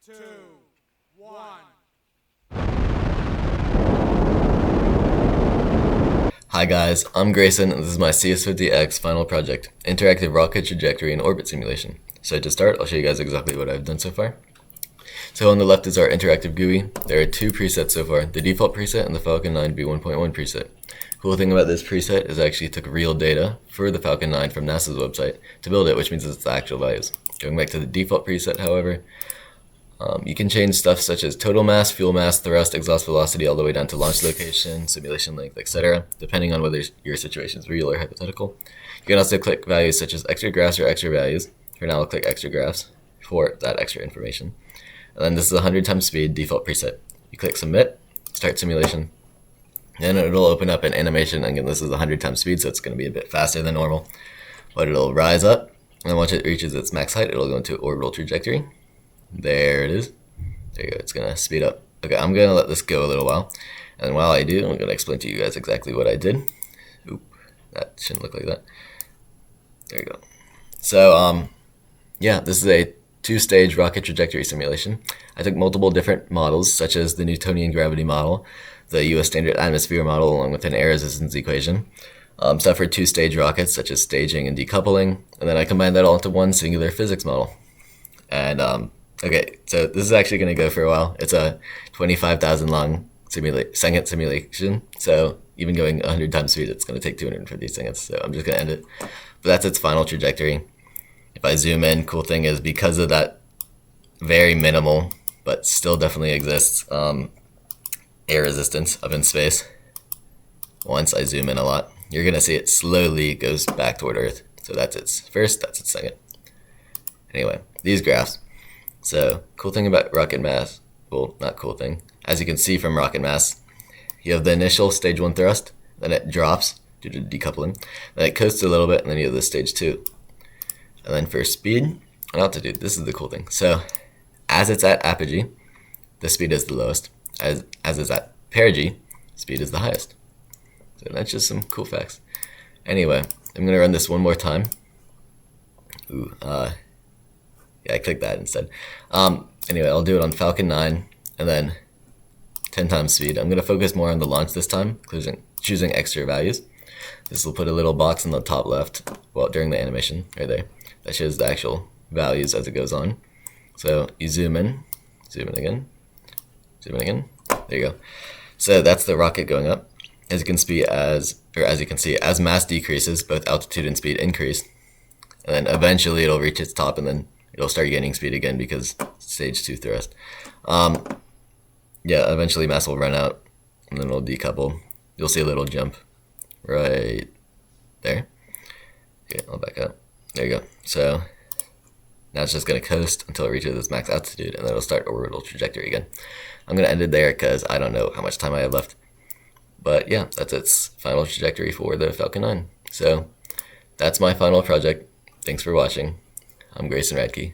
2, 1. Hi guys, I'm Grayson and this is my CS50x final project, interactive rocket trajectory and orbit simulation. So to start, I'll show you guys exactly what I've done so far. So on the left is our interactive GUI. There are two presets so far, the default preset and the Falcon 9 V1.1 preset. Cool thing about this preset is I actually took real data for the Falcon 9 from NASA's website to build it, which means it's the actual values. Going back to the default preset, however, you can change stuff such as total mass, fuel mass, thrust, exhaust velocity, all the way down to launch location, simulation length, etc., depending on whether your situation is real or hypothetical. You can also click values such as extra graphs or extra values. For now, I'll click extra graphs for that extra information. And then this is 100 times speed default preset. You click submit, start simulation, then it'll open up an animation. Again, this is 100 times speed, so it's going to be a bit faster than normal, but it'll rise up, and once it reaches its max height, it'll go into orbital trajectory. There it is. There you go. It's going to speed up. Okay, I'm going to let this go a little while. And while I do, I'm going to explain to you guys exactly what I did. Oop, that shouldn't look like that. There you go. So, yeah, this is a two-stage rocket trajectory simulation. I took multiple different models, such as the Newtonian gravity model, the US standard atmosphere model, along with an air resistance equation. So for two-stage rockets, such as staging and decoupling. And then I combined that all into one singular physics model. And, okay, so this is actually going to go for a while. It's a 25,000 long second simulation. So even going 100 times speed, it's going to take 250 seconds. So I'm just going to end it. But that's its final trajectory. If I zoom in, cool thing is because of that very minimal, but still definitely exists, air resistance up in space. Once I zoom in a lot, you're going to see it slowly goes back toward Earth. So that's its first, that's its second. Anyway, these graphs. So, cool thing about rocket mass, well, not cool thing. As you can see from rocket mass, you have the initial stage 1 thrust, then it drops due to decoupling, then it coasts a little bit, and then you have the stage 2. And then for speed and altitude, this is the cool thing. So, as it's at apogee, the speed is the lowest. As it's at perigee, speed is the highest. So that's just some cool facts. Anyway, I'm going to run this one more time. Ooh, yeah, I clicked that instead. Anyway, I'll do it on Falcon 9 and then 10 times speed. I'm going to focus more on the launch this time, choosing extra values. This will put a little box on the top left, well, during the animation, right there. That shows the actual values as it goes on. So you zoom in again, zoom in again. There you go. So that's the rocket going up. As you can see, as mass decreases, both altitude and speed increase. And then eventually it'll reach its top, and then it'll start gaining speed again because stage 2 thrust. Yeah, eventually mass will run out, and then it'll decouple. You'll see a little jump right there. Okay, I'll back up. There you go. So now it's just going to coast until it reaches its max altitude, and then it'll start orbital trajectory again. I'm going to end it there because I don't know how much time I have left. But yeah, that's its final trajectory for the Falcon 9. So that's my final project. Thanks for watching. I'm Grayson Radke.